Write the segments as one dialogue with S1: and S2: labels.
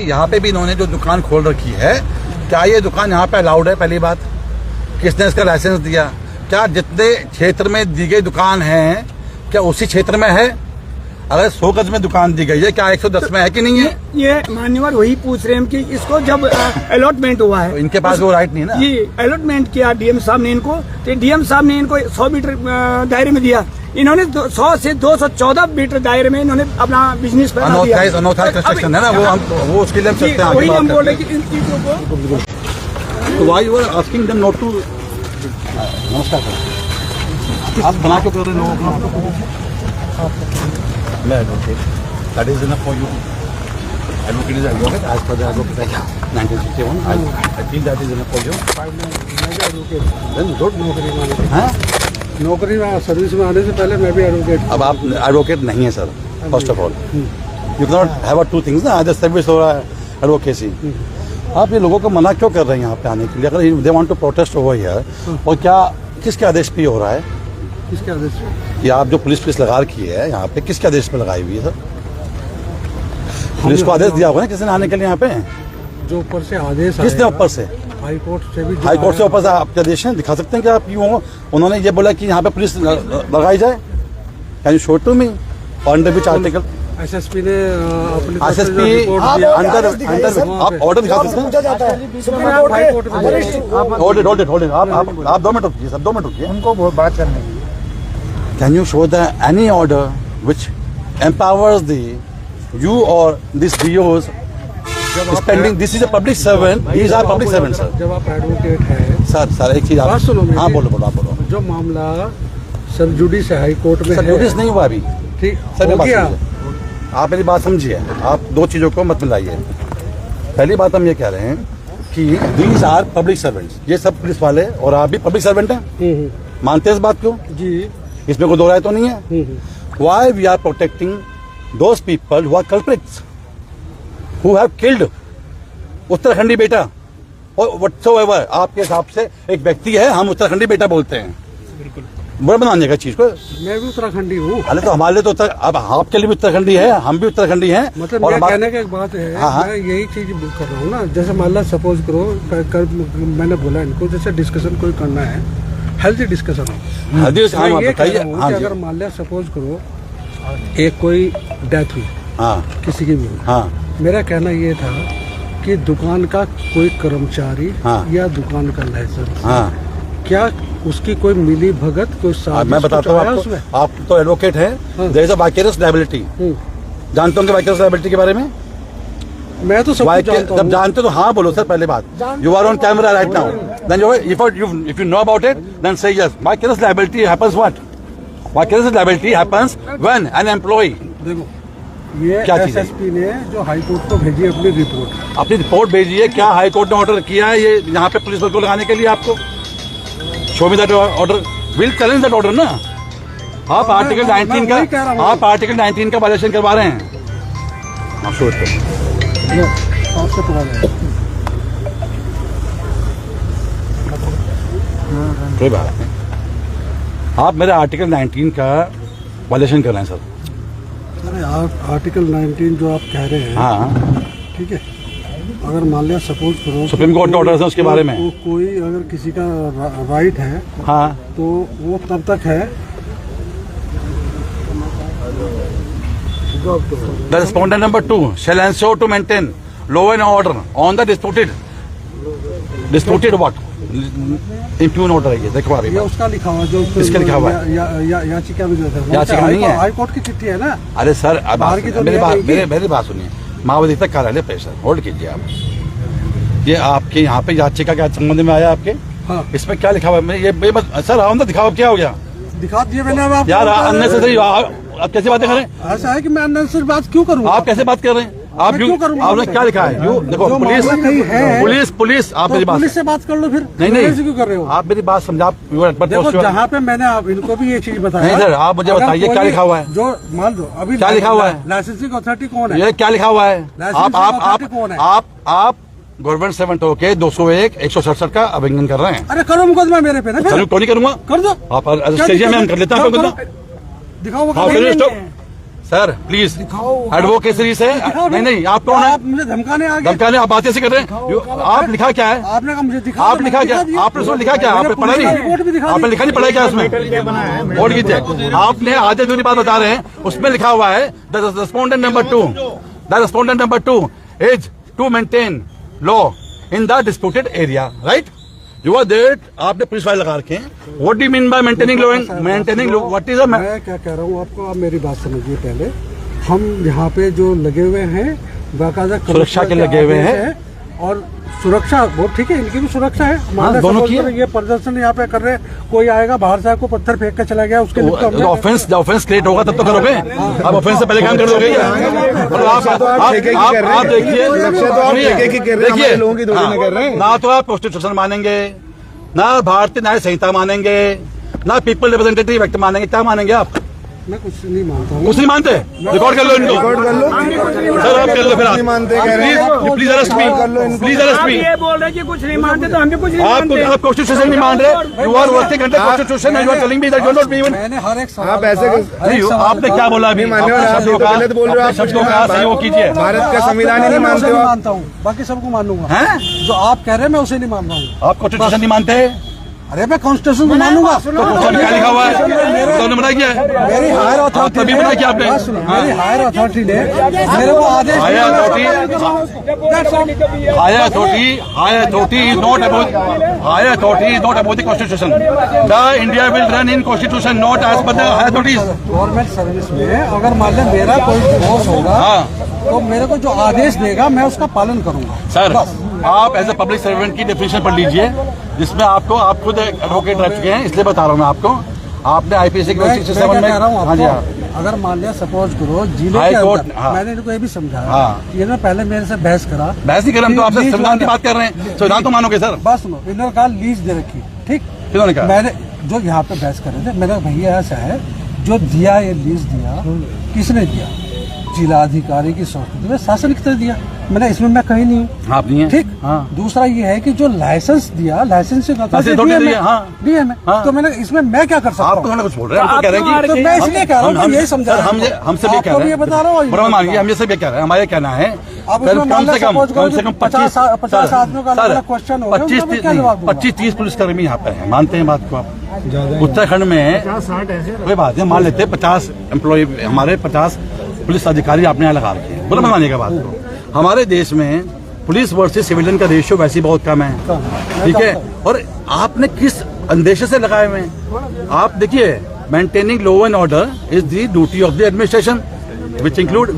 S1: यहाँ पे भी इन्होंने जो दुकान खोल रखी है, क्या ये दुकान यहाँ पे अलाउड है? पहली बात, किसने इसका लाइसेंस दिया? क्या जितने क्षेत्र में दी गई दुकान है क्या उसी क्षेत्र में है? अगर 100 गज में दुकान दी गई है, क्या 110 में है कि नहीं है?
S2: ये मान्यवर वही पूछ रहे हैं कि इसको जब अलॉटमेंट हुआ है,
S1: तो इनके पास वो राइट नहीं है ना।
S2: ये अलॉटमेंट किया डीएम साहब ने इनको, तो डीएम साहब ने इनको 100 मीटर दायरे में दिया। इन्होंने 100 से 214 मीटर दायरे में इन्होंने अपना बिजनेस बना दिया।
S1: अनऑथराइज्ड कंस्ट्रक्शन है ना वो, उसके लिए हम चलते हैं।
S2: वही हम बोल रहे हैं कि इन चीजों को,
S1: तो why you are asking them not to. नमस्कार सर, आप बना के कर रहे लोगों मैं advocate, that is enough for you. Advocate is advocate as per the advocate act 1961। I feel that is enough for you. Then good.
S3: नौकरी में सर्विस में आने से पहले मैं भी एडवोकेट।
S1: अब आप एडवोकेट नहीं है sir, first of all you can not have two things ना, आइदर सर्विस और एडवोकेसी। आप ये लोगों को मना क्यों कर रहे हैं यहाँ पे आने के लिए? अगर they want to protest over here, और क्या किसके आदेश पे हो रहा है?
S3: किसके आदेश पे?
S1: कि आप जो पुलिस लगा रखी है यहाँ पे, किसके आदेश पे लगाई हुई है सर? पुलिस को आदेश दिया होगा ना किसी ने आने के लिए यहाँ पे?
S3: जो ऊपर से आदेश
S1: किसने ऊपर से?
S3: हाई कोर्ट से भी।
S1: हाई कोर्ट से ऊपर से आपके आदेश हैं, दिखा सकते हैं कि आप यूँ हो? उन्होंने ये बोला कि यहाँ पे पुलिस लगाई जाए। Can you show to me under which article?
S3: SSP ने अपने
S1: एसएसपी अंडर आप ऑर्डर दिखा सकते हैं? होल्ड इट आप 2 मिनट रुकिए सर, 2 मिनट रुकिए,
S3: उनको बहुत बात करनी है।
S1: Can you show the any order which empowers the you or this does spending? This is a public servant, he is our public servant sir.
S3: जब आप एडवोकेट हैं
S1: सर एक चीज आप
S3: सुनो।
S1: हाँ बोलो आप बोलो।
S3: जो मामला सब जुडिस हाई कोर्ट में
S1: सर जुडिस नहीं हुआ अभी
S3: ठीक
S1: सर।
S3: हो गया।
S1: आप मेरी बात समझिए, आप 2 चीजों को मत मिलाइए। पहली बात हम ये कह रहे हैं कि दीज आर पब्लिक सर्वेंट्स, ये सब पुलिस वाले और आप भी पब्लिक सर्वेंट हैं। मानते हैं इस बात को?
S3: जी,
S1: इसमें कोई दो राय तो नहीं है। Why we are protecting those people who are culprits, who have killed Uttarakhandi बेटा और व्हाटसोएवर। आपके हिसाब से एक व्यक्ति है, हम उत्तराखंडी बेटा बोलते हैं, बिल्कुल बड़ा बनाने का चीज को।
S3: मैं भी उत्तराखंडी हूँ।
S1: अरे तो हमारे लिए तो अब आपके लिए भी उत्तराखंडी है, हम भी उत्तराखंडी हैं।
S3: मतलब मेरा कहने का एक बात है, मैं यही चीज कर रहा हूँ ना। जैसे मान लो सपोज करो, मैंने बोला इनको जैसे डिस्कशन कोई करना है, हेल्थी डिस्कशन हो।
S1: अगर
S3: मान लिया सपोज करो एक कोई डेथ हुई, किसी की भी, मेरा कहना ये था कि दुकान का कोई कर्मचारी या दुकान का लाइसेंस, क्या उसकी कोई मिली भगत कोई साजिश? मैं बताता हूँ आपको,
S1: आप तो एडवोकेट हैं, there is a vicarious liability. जानते होंगे वाइकेरियस लायबिलिटी के बारे में?
S3: मैं तो सब जानता हूँ।
S1: जब जानते तो हाँ बोलो सर पहले बात। You are on camera right now, then if you know about it then say yes. Vicarious liability happens what? Vicarious liability happens when an employ, देखो
S3: ये क्या एसएसपी ने जो हाई कोर्ट को भेजी अपनी
S1: रिपोर्ट भेजी है, क्या हाई कोर्ट ने ऑर्डर किया है ये यहाँ पे पुलिस बल को लगाने के लिए? आपको show me that order, will challenge that order ना। आप आर्टिकल 19 का वायलेशन करवा रहे हैं। कोई बात नहीं, आप मेरे आर्टिकल 19 का वायलेशन कर रहे हैं सर।
S3: अरे आप आर्टिकल 19 जो आप कह रहे हैं,
S1: हाँ
S3: ठीक है, अगर मान लिया सपोज करो
S1: सुप्रीम कोर्ट ऑर्डर है उसके बारे में,
S3: कोई अगर किसी का राइट है,
S1: हाँ,
S3: तो वो तब तक है
S1: The respondent number 2 shall ensure to maintain law and order on the disputed what? Impugn order है ये, देखो अभी
S3: ये उसका लिखा हुआ जो
S1: इसका लिखा हुआ है।
S3: याचिका भी जो है,
S1: याचिका नहीं है,
S3: हाई कोर्ट की चिट्ठी है ना।
S1: अरे सर अब मेरी बात सुनिए, माओवादी तक कार्यालय प्रेशर होल्ड कीजिए आप। ये आपके यहाँ पे याचिका क्या संबंध में आया आपके? हाँ। इसमें क्या लिखा हुआ है? ये सर आओ ना दिखाओ, क्या हो गया? दिखा दिए मैंने अब यार। अननेसेसरी आप कैसे बातें कर रहे हैं?
S3: ऐसा है कि मैं अननेसेसरी बात क्यों करूँ?
S1: आप कैसे बात कर रहे हैं? आप क्यों करूँ? आपने क्या लिखा है? देखो पुलिस आप मेरी बात,
S3: पुलिस से बात कर लो फिर।
S1: नहीं
S3: क्यों कर रहे हो?
S1: आप मेरी बात समझा।
S3: देखो जहाँ पे मैंने आप इनको भी ये चीज बताया।
S1: नहीं सर आप मुझे बताइए क्या लिखा हुआ है?
S3: जो मान लो अभी
S1: क्या लिखा हुआ है?
S3: लाइसेंसिंग अथॉरिटी कौन है?
S1: ये क्या लिखा हुआ है? आप गवर्नमेंट सर्वेंट होके 201 167 का उल्लंघन कर रहे हैं।
S3: अरे करो मुकदमा मेरे पे ना।
S1: क्यों नहीं करूंगा?
S3: कर दो
S1: आप में हम कर लेता हूँ।
S3: दिखाओ
S1: सर प्लीज एडवोकेसी से नहीं आप कौन है?
S3: आप मुझे धमकाने आ गए।
S1: धमकाने आप बातें से कर रहे हैं। आप लिखा क्या है?
S3: आपने कहा मुझे दिखा।
S1: आप लिखा क्या? आपने उसमें लिखा क्या? आपने पढ़ा नहीं? आपने लिखा नहीं पढ़ा क्या उसमें? बोर्ड की थे आपने आधे अधूरी बात बता रहे हैं। उसमें लिखा हुआ है the respondent number 2 is to maintain law in the disputed area, right? You are there. आपने पुलिस फाइल लगा रखे हैं। What do you mean by maintaining law? Maintaining law what is?
S3: मैं क्या कह रहा हूँ आपको, आप मेरी बात समझिए पहले। हम यहाँ पे जो लगे हुए हैं बाकायदा
S1: सुरक्षा के लगे हुए हैं
S3: और सुरक्षा वो ठीक है, इनकी भी सुरक्षा है।
S1: हाँ, दोनों की
S3: ये प्रदर्शन यहाँ पे कर रहे हैं। कोई आएगा बाहर से, आपको पत्थर फेंक के चला गया, उसके लिए
S1: ऑफेंस क्रिएट होगा तब तो करोगे। आप ऑफेंस से पहले काम कर दोगे। आप देखिए ना तो आप कॉन्स्टिट्यूशन मानेंगे, ना भारतीय न्याय संहिता मानेंगे, ना पीपल रिप्रेजेंटेटिव एक्ट मानेंगे। क्या मानेंगे आप?
S3: मैं कुछ नहीं मानता हूँ।
S1: कुछ नहीं मानते? रिकॉर्ड कर लो इनको। सर आप कर लो फिर। Please arrest me, please arrest me.
S2: ये बोल रहे कि कुछ नहीं मानते तो हम भी कुछ नहीं मानते।
S1: आप कॉन्स्टिट्यूशन नहीं मान रहे। You are working under constitution and you are telling me that you are not even.
S3: मैंने हर एक
S4: आप ऐसे
S1: आपने क्या बोला अभी? शब्दों का सही वो कीजिए।
S4: भारत का संविधान ही नहीं मानते हो।
S3: मानता हूँ, बाकी सबको मान लूंगा।
S1: हैं?
S3: जो आप कह रहे हैं मैं उसे नहीं मान रहा हूँ।
S1: आप कॉन्स्टिट्यूशन नहीं मानते?
S3: अरे मैं कॉन्स्टिट्यूशन मानूंगा।
S1: तो क्या लिखा हुआ है? तो बनाया क्या है?
S3: मेरी हायर अथॉरिटी
S1: तभी बनाया क्या आपने?
S3: मेरी हायर अथॉरिटी ने मेरे को आदेश
S1: higher authority is not about the constitution. The India will run in constitution not as per the higher authorities.
S3: Government service में अगर मान लें मेरा कोई डिवोर्स होगा तो मेरे को जो आदेश देगा मैं उसका पालन करूंगा।
S1: सर आप एज ए पब्लिक सर्वेंट की डेफिनेशन पढ़ लीजिए, जिसमें आपको आप खुद एडवोकेट रह चुके हैं, इसलिए बता रहा हूँ मैं आपको। आपने आईपीसी
S3: मैं क्या कह रहा हूँ
S1: हाँ जी
S3: आपको, अगर मान लिया सपोज करो जिले
S1: हाई
S3: के
S1: कोर्ट,
S3: अंदर
S1: हाँ।
S3: मैंने इनको ये भी समझाया
S1: हाँ।
S3: कि इन्होंने पहले मेरे से बहस करा।
S1: बहस नहीं कर रहे हम तो आपसे संविधान की बात कर रहे हैं। संविधान तो मानोगे सर?
S3: बात सुनो, इन्होंने कहा लीज दे रखी, ठीक?
S1: किन्होंने कहा?
S3: मैंने जो यहाँ पे बहस कर रहे थे, मैंने कहा भैया ऐसा है जो दिया ये लीज दिया किसने दिया? जिलाधिकारी की संस्कृति में शासन की तरह दिया। मैंने इसमें मैं कहीं नहीं हूँ।
S1: आप नहीं है?
S3: ठीक।
S1: हाँ।
S3: दूसरा ये है कि जो लाइसेंस दिया, लाइसेंस से दिया मैं, तो मैंने इसमें मैं क्या कर सकता हूँ?
S1: आप तो कुछ बोल रहे हैं, हम तो कह रहे हैं
S3: तो मैं इसलिए कह रहा हूँ, यही समझा रहा हूँ।
S1: हमसे भी कह रहे हैं,
S3: ये बता रहा हूँ,
S1: मानिए हम ये सब क्या कह रहे हैं। हमारे कहना है कम से कम
S3: 50 आदमियों का अलग क्वेश्चन हो,
S1: 25-30 पुलिसकर्मी यहाँ पे हैं। मानते हैं बात को आप? उत्तराखंड में कोई बात है, मान लेते हैं 50 एम्प्लॉय, हमारे 50 पुलिस अधिकारी आपने यहाँ लगा रखे हैं। बुरा मत मानिएगा बात को। हमारे देश में पुलिस वर्सेस सिविलियन का रेशियो वैसे बहुत कम है, ठीक है? और आपने किस अंदेशे से लगाए हुए हैं? आप देखिए, maintaining law and order is the duty of the administration which include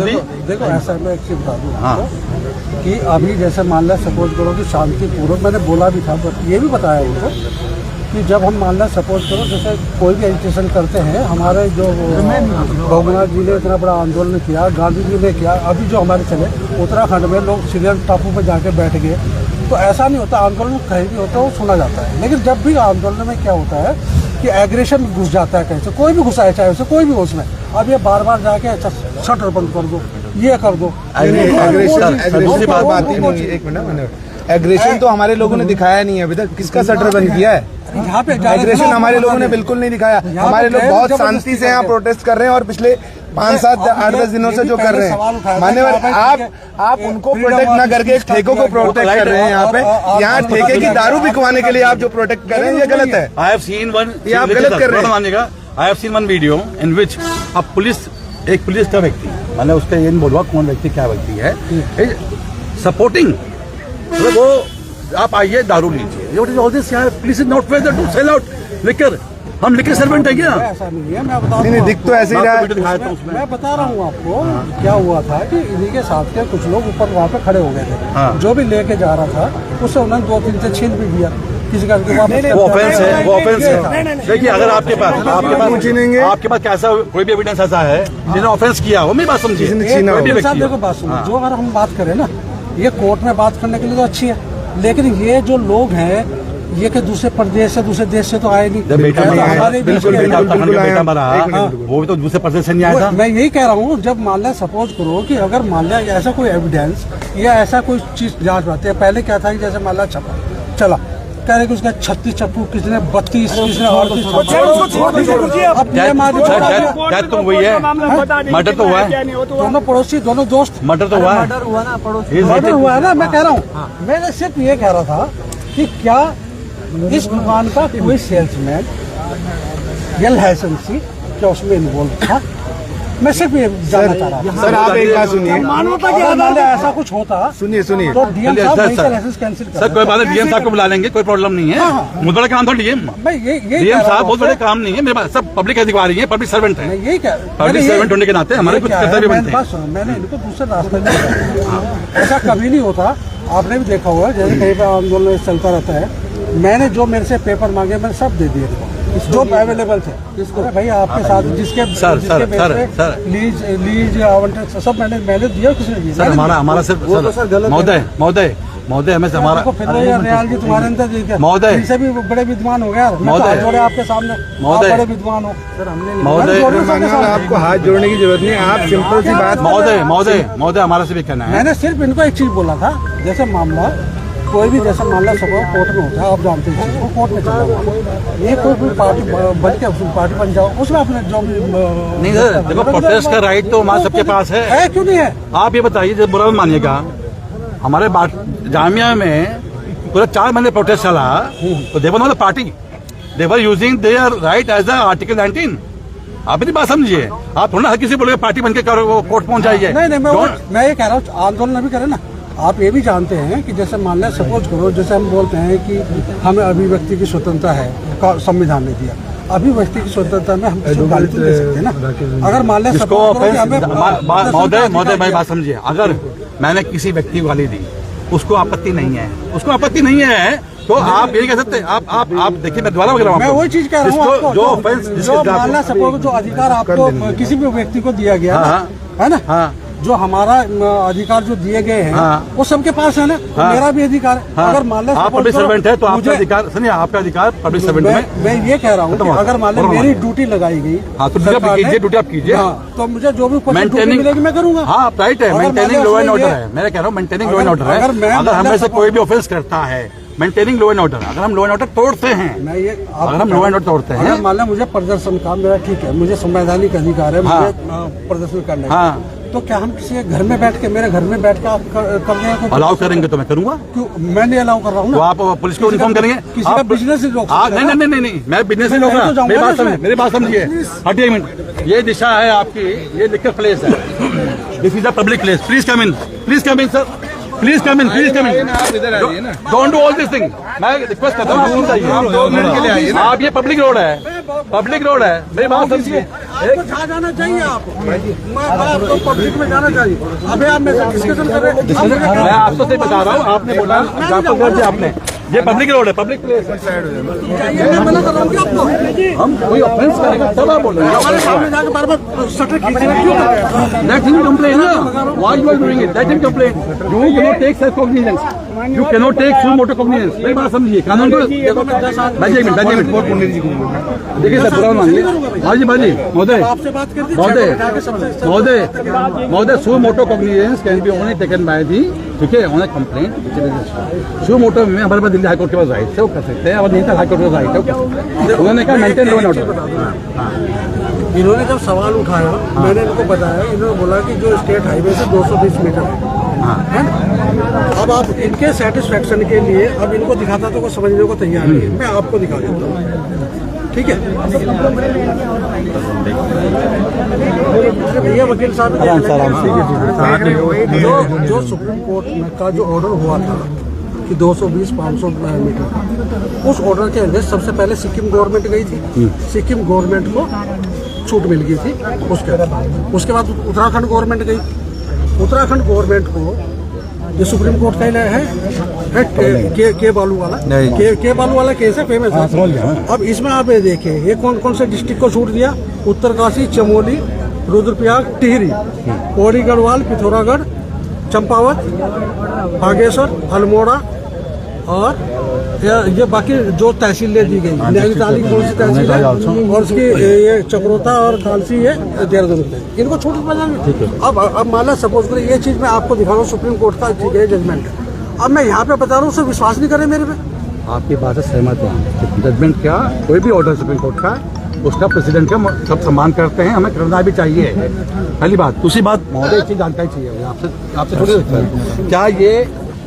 S1: दी।
S3: देखो ऐसा मैं एक चीज बता दूं
S1: हाँ।
S3: आपको कि अभी जैसे मान लो सपोज करो कि शांतिपूर्वक, मैंने बोला भी था, बट ये भी बताया उनको कि जब हम मान लो सपोज करो जैसे कोई भी एजुकेशन करते हैं, हमारे जो भोगनाथ जी ने इतना बड़ा आंदोलन किया, गांधी जी ने किया, अभी जो हमारे चले उत्तराखंड में लोग सीरियल टापू पर जाके बैठ गए, तो ऐसा नहीं होता। आंदोलन कहीं भी होता है वो सुना जाता है, लेकिन जब भी आंदोलन में क्या होता है कि एग्रेशन घुस जाता है, कैसे कोई भी घुसा है, चाहे उसे कोई भी हो उसमें। अब ये बार बार जाके अच्छा शटर बंद कर दो, ये कर दो।
S4: एग्रेशन तो हमारे लोगों ने दिखाया नहीं है अभी तक। किसका शटर बंद किया है?
S3: यहाँ पे
S4: एग्रेशन हमारे लोगों ने बिल्कुल नहीं दिखाया। हमारे लोग बहुत शांति से यहाँ प्रोटेस्ट कर रहे हैं और पिछले 5, 7, 8, 10 दिनों से जो कर रहे हैं। मान्यवर आप उनको प्रोटेक्ट ना करके एक ठेकों को प्रोटेक्ट कर रहे हैं। यहाँ पे यहाँ ठेके की दारू बिकवाने के लिए आप जो प्रोटेक्ट कर रहे हैं, ये गलत है।
S1: आई हैव सीन वन,
S4: ये आप गलत कर रहे हैं।
S1: मानिएगा, I have seen one video in which अब एक पुलिस का व्यक्ति, मैंने उसका ये नहीं बोलूँगा कौन व्यक्ति क्या व्यक्ति है, सपोर्टिंग, मतलब वो आप आइए दारू लीजिए। Police is not whether to sell out liquor. हम लिकर सर्वेंट है क्या?
S3: ऐसा नहीं है, मैं बता
S4: नहीं, दिख तो ऐसे ही रहा है।
S3: मैं बता रहा हूँ आपको क्या हुआ था कि इन्हीं के साथ के कुछ लोग ऊपर वहाँ पे खड़े हो गए थे।
S1: हाँ।
S3: जो भी लेके जा रहा था उससे उन्होंने 2-3 से छीन भी दिया। किसी का
S1: वो ऑफेंस है, वो ऑफेंस है। देखिए अगर आपके पास कैसा कोई भी एविडेंस ऐसा है जिन्होंने ऑफेंस किया हो, मेरी बात समझिए।
S3: देखो बात सुनो, जो अगर हम बात करें ना, ये कोर्ट में बात करने के लिए तो अच्छी है, लेकिन ये जो लोग हैं ये कि दूसरे प्रदेश से, दूसरे देश से तो आए नहीं।
S1: बेटा मरा, वो भी तो दूसरे प्रदेश से नहीं आया था।
S3: मैं यही कह रहा हूँ, जब मान लिया सपोज करो कि अगर मान लिया ऐसा कोई एविडेंस या ऐसा कोई चीज जांच पाते हैं, पहले क्या था कि जैसे मान लिया चला कह रहे कि उसका 36 चप्पू, किसने 32, किसने 38।
S1: डेथ तो हुई है, मर्डर तो हुआ है,
S3: दोनों पड़ोसी, दोनों दोस्त,
S1: मर्डर तो हुआ है,
S3: मर्डर हुआ है ना। मैं कह रहा हूँ, मैंने सिर्फ ये कह रहा था कि क्या इस दुकान का कोई सेल्समैन या लाइसेंसी क्या उसमें इन्वॉल्व था? मैं सिर्फ ये जानना चाह रहा था।
S4: सर आप एक बात सुनिए,
S2: मानवता की
S3: अगर ऐसा कुछ होता,
S4: सुनिए
S3: तो डीएम साहब वहीं से लाइसेंस कैंसिल कर।
S1: सर कोई बात नहीं, डीएम साहब को बुला लेंगे, कोई प्रॉब्लम नहीं है। बहुत बड़ा काम था डीएम साहब, बहुत बड़े काम नहीं है मेरे पास, सब पब्लिक अधिकारी है, पब्लिक सर्वेंट है,
S3: यही क्या
S1: पब्लिक सर्वेंट होने के नाते हमारे कुछ कर्तव्य बनते हैं।
S3: मैंने इनको दूसरे रास्ते में ऐसा कभी नहीं होता। आपने भी देखा होगा, जैसे कहीं पर आंदोलन चलता रहता है, मैंने जो मेरे से पेपर मांगे मैंने सब दे दिए जो अवेलेबल थे। अरे भाई आपके साथ जिसके लीज आवंटन सब मैंने दिया, किसने दिया?
S1: सर हमारा सिर्फ महोदय हमें हमारा
S3: रियाल जी तुम्हारे अंदर
S1: महोदय
S3: से भी बड़े विद्वान हो गया
S1: महोदय,
S3: जोड़े आपके सामने
S1: महोदय,
S3: बड़े विद्वान हो। सर हमने
S1: महोदय
S4: आपको हाथ जोड़ने की जरूरत नहीं है, आप सिंपल सी बात।
S1: महोदय हमारा से भी कहना है,
S3: मैंने सिर्फ इनको एक चीज बोला था, जैसे मामला कोई भी जैसा मामला सको कोर्ट में होता है, आप जानते हैं वो कोर्ट में चला जाओ, ये कोई पार्टी बन के पार्टी बन जाओ, उसमें अपने जो भी
S1: नहीं सर देखो, प्रोटेस्ट का राइट तो हमारे सबके पास है,
S3: क्यों नहीं है?
S1: आप ये बताइए, जब बुरा मत मानिएगा, हमारे जामिया में पूरा 4 महीने प्रोटेस्ट चला, तो they're not the party, they're using their right as article 19। आप मेरी बात समझिए, आप थोड़ा हर किसी बोलोगे पार्टी बन के कोर्ट पहुंच जाइए।
S3: नहीं मैं ये कह रहा हूँ, आंदोलन भी करें ना। आप ये भी जानते हैं कि जैसे मान लिया सपोज करो, जैसे हम बोलते हैं कि हमें अभिव्यक्ति की स्वतंत्रता है, संविधान ने दिया, अभिव्यक्ति की स्वतंत्रता में हम किसी को गाली तो दे सकते हैं ना। अगर मान लिया
S1: महोदय भाई बात समझिए, अगर मैंने किसी व्यक्ति को गाली दी, उसको आपत्ति नहीं है, तो आप ये कह सकते हैं, आप देखिए, मैं दोबारा वगैरह
S3: मैं वही चीज कह रहा हूँ आपको, जो मान लिया सपोज जो अधिकार आपको किसी भी व्यक्ति को दिया गया है ना, जो हमारा अधिकार जो दिए गए हैं वो सबके पास है ना, मेरा भी अधिकार है। अगर मान लिया
S1: आप पब्लिक सर्वेंट है तो आपका अधिकार, सुनिए आपका अधिकार पब्लिक सर्वेंट में,
S3: मैं ये कह रहा हूँ कि अगर मान लिया मेरी ड्यूटी लगाई गई,
S1: ड्यूटी आप कीजिए,
S3: तो मुझे जो भी मेंटेनिंग मिलेगी मैं करूँगा।
S1: हाँ राइट है, मेंटेनिंग लॉ एंड ऑर्डर है, मैं कह रहा हूँ मेंटेनिंग लॉ एंड ऑर्डर है। अगर हमें से कोई भी ऑफेंस करता है, मेंटेनिंग लॉ एंड ऑर्डर, अगर हम लॉ एंड ऑर्डर तोड़ते हैं, अगर हम लॉ एंड ऑर्डर तोड़ते हैं,
S3: मान लिया मुझे प्रदर्शन का मेरा ठीक है, मुझे संवैधानिक अधिकार है, मुझे प्रदर्शन करने का, तो क्या हम किसी घर में बैठ के, मेरे घर में बैठ के आप कर रहे हैं?
S1: अलाउ करेंगे तो मैं करूंगा।
S3: क्यों मैं नहीं अलाउ कर रहा हूँ?
S1: तो आप पुलिस को इन्फॉर्म करेंगे,
S3: किसी का बिजनेस ही रोक सकते हैं?
S1: नहीं, मैं बिजनेस ही रोक रहा, मेरी बात समझिए, हटिए मिनट, ये दिशा है आपकी, ये लिखकर प्लेस है, this is a public place, please come in sir, please come in. Don't do all this thing, मैं रिक्वेस्ट करता हूँ, आप ये पब्लिक रोड है, मेरी बात समझिए,
S3: जहाँ जाना चाहिए आपको पब्लिक में जाना चाहिए। अभी आप मेरे डिस्कशन कर रहे हैं,
S1: मैं आपको सही बता रहा हूँ, आपने बोला आपने, ये पब्लिक रोड है, पब्लिक प्लेस है,
S3: मैं मना कर रहा हूँ आपको,
S1: हम कोई ऑफेंस करेंगे तब आप बोल रहे हैं,
S3: हमारे सामने जाकर बार-बार शटर खींचना क्यों कर रहे हैं?
S1: Let him complain, why you are doing it? Let him complain. You cannot take self cognizance. You cannot take full motor cognizance. मेरी बात समझिए, कानून को बैठिए एक मिनट, देखिए सर बुरा मानिए, बाजी महोदय suo motu cognizance can be only taken by the, ठीक है, ऑन ए कंप्लेंट। सू मोटो में हमारे पास दिल्ली हाईकोर्ट के पास राइट है, वो कर सकते हैं, और नहीं था हाईकोर्ट के पास राइट है, उन्होंने कहा मेंटेन लॉ एंड ऑर्डर।
S3: इन्होंने जब सवाल उठाया, मैंने इनको बताया, इन्होंने बोला कि जो स्टेट हाईवे से 220 मीटर है ना, अब आप इनके सेटिस्फेक्शन के लिए अब इनको दिखाता तो वो समझने को तैयार नहीं है, मैं आपको दिखा देता हूँ, ठीक है? भैया वकील साहब, जो सुप्रीम कोर्ट का जो ऑर्डर हुआ था कि 220-500 मीटर, उस ऑर्डर के अंदर सबसे पहले सिक्किम गवर्नमेंट गई थी, सिक्किम गवर्नमेंट को छूट मिल गई थी, उसके बाद उत्तराखंड गवर्नमेंट गई, उत्तराखंड गवर्नमेंट को ये सुप्रीम कोर्ट का है के बालू वाला केस है, फेमस है। अब इसमें आप ये देखें, ये कौन कौन से डिस्ट्रिक्ट को छूट दिया? उत्तरकाशी, चमोली, रुद्रप्रयाग, टिहरी, पौड़ी गढ़वाल, पिथौरागढ़, चंपावत, बागेश्वर, अल्मोड़ा और ये बाकी जो तहसीलें दी गई, नैनीताल की कौन सी तहसील है, और उसकी ये चक्रोता और कालसी है देहरादून में, इनको छूट मिल। अब मान लो सपोज करें, ये चीज मैं आपको दिखा रहा हूँ, सुप्रीम कोर्ट का जजमेंट है, अब मैं यहाँ पे बता रहा हूँ, उसे विश्वास नहीं करे मेरे पे,
S1: आपकी बात से सहमत हैं। जजमेंट क्या, कोई भी ऑर्डर सुप्रीम कोर्ट का, उसका प्रेसिडेंट का सब सम्मान करते हैं, हमें करना भी चाहिए। पहली बात। दूसरी बात, महोदय एक चीज जानकारी चाहिए आपसे थोड़ी सकता है, क्या ये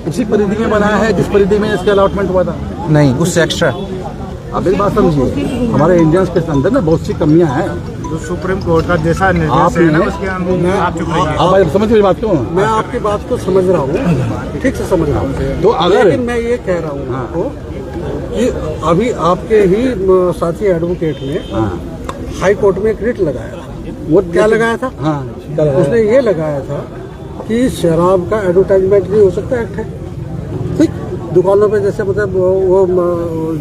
S1: उसी परिधि में बना है जिस परिधि में इसका अलॉटमेंट हुआ था?
S5: नहीं, उससे एक्स्ट्रा।
S1: अब मेरी बात समझिए, हमारे इंडियंस के अंदर ना बहुत सी कमियां हैं।
S6: जो सुप्रीम कोर्ट का जैसा निर्देश है ना, उसके अनुरूप आप चुप रहिए।
S1: आप समझ मेरी बात क्यों?
S3: मैं आपकी बात को समझ रहा हूँ, ठीक से समझ रहा हूँ।
S1: तो अगर
S3: लेकिन मैं ये कह रहा हूँ आपको कि अभी आपके ही साथी एडवोकेट ने हाई कोर्ट में एक रिट लगाया था। वो क्या लगाया था? उसने ये लगाया था कि शराब का एडवर्टाइजमेंट नहीं हो सकता एक्ट है। ठीक, दुकानों पे जैसे मतलब वो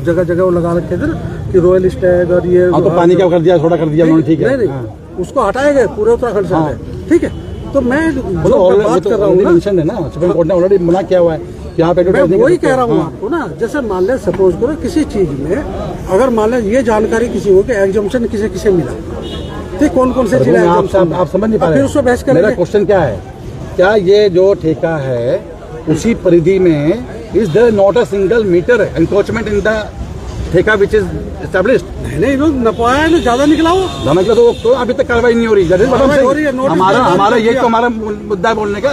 S3: जगह जगह वो लगा रखे थे ना कि रॉयल स्टैग और ये।
S1: तो पानी क्या कर दिया, थोड़ा कर दिया उन्होंने, ठीक है।
S3: नहीं, उसको हटाए गए पूरे उत्तराखंड से। ठीक है, तो मैं बात कर रहा हूँ
S1: ना, सुप्रीम कोर्ट ने ऑलरेडी मना किया हुआ है, यहाँ पे
S3: मैं वही कह रहा हूँ आपको ना। जैसे मान लें, सपोज करो किसी चीज में अगर मान लें ये जानकारी किसी को कि एग्जम्पशन किसे किसे मिला, ठीक, कौन कौन से चीजें
S1: आप समझ नहीं पा रहे।
S3: फिर उसको बहस करेंगे।
S1: मेरा क्वेश्चन क्या है, क्या ये जो ठेका है उसी परिधि में, is there not a single metre encroachment in the ठेका विच इज एस्टैब्लिश्ड?
S3: नहीं, लोग नपाया है ना, ज्यादा निकला हो
S1: धमक तो अभी तक कार्रवाई नहीं हो रही। हमारा ये तो हमारा मुद्दा है बोलने का।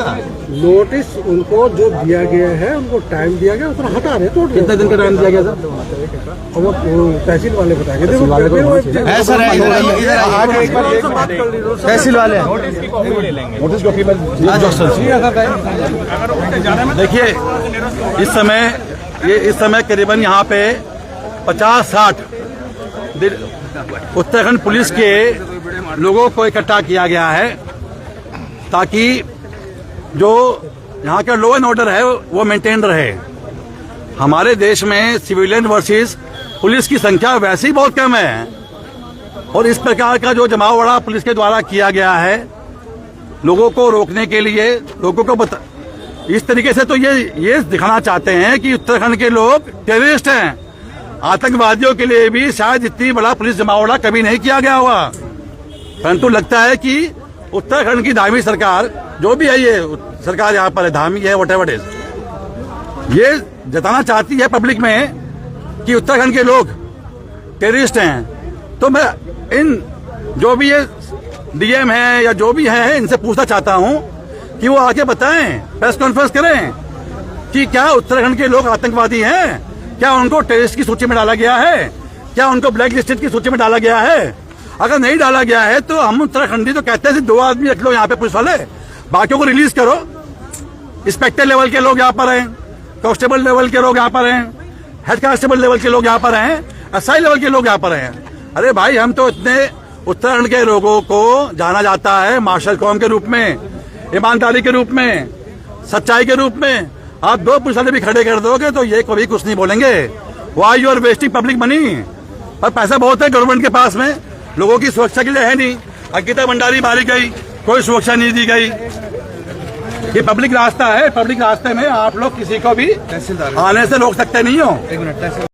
S3: नोटिस उनको जो दिया गया है, उनको टाइम दिया गया, उतना हटा रहे। तो
S1: कितने दिन का टाइम दिया गया सर?
S3: और वो तहसील वाले बताएंगे।
S5: तहसील वाले
S1: नोटिस कॉपी में देखिए, इस समय करीबन यहाँ पे 50-60 उत्तराखंड पुलिस के लोगों को इकट्ठा किया गया है ताकि जो यहाँ का लॉ एंड ऑर्डर है वो मेंटेन रहे। हमारे देश में सिविलियन वर्सेस पुलिस की संख्या वैसे ही बहुत कम है, और इस प्रकार का जो जमावड़ा पुलिस के द्वारा किया गया है लोगों को रोकने के लिए, लोगों को इस तरीके से, तो ये दिखाना चाहते हैं कि उत्तराखंड के लोग टेररिस्ट हैं। आतंकवादियों के लिए भी शायद इतनी बड़ा पुलिस जमावड़ा कभी नहीं किया गया हुआ, परंतु लगता है कि उत्तराखंड की धार्मिक सरकार, जो भी है ये सरकार यहाँ पर है, धार्मिक है, व्हाटएवर इट इज, ये जताना चाहती है पब्लिक में कि उत्तराखंड के लोग टेररिस्ट हैं। तो मैं इन जो भी ये डीएम है या जो भी है, इनसे पूछना चाहता हूं कि वो आके बताएं, प्रेस कॉन्फ्रेंस करें कि क्या उत्तराखंड के लोग आतंकवादी हैं, क्या उनको टेररिस्ट की सूची में डाला गया है, क्या उनको ब्लैक लिस्टेड की सूची में डाला गया है। अगर नहीं डाला गया है तो हम उत्तराखंडी तो कहते हैं 2 आदमी रख लो यहाँ पे पुलिस वाले, बाकियों को रिलीज करो। इंस्पेक्टर लेवल के लोग यहाँ पर हैं, कांस्टेबल लेवल के लोग यहाँ पर हैं, हेड कांस्टेबल लेवल के लोग यहाँ पर हैं, एसआई लेवल के लोग यहाँ पर हैं। अरे भाई, हम तो इतने उत्तराखंड के लोगों को जाना जाता है मार्शल कौम के रूप में, ईमानदारी के रूप में, सच्चाई के रूप में। आप 2 पुलिस वाले भी खड़े कर दोगे तो ये कभी कुछ नहीं बोलेंगे। Why you are wasting public money. और पैसा बहुत है गवर्नमेंट के पास में, लोगों की सुरक्षा के लिए है नहीं। अंकिता भंडारी मारी गई, कोई सुरक्षा नहीं दी गई। ये पब्लिक रास्ता है, पब्लिक रास्ते में आप लोग किसी को भी आने से रोक सकते नहीं हो।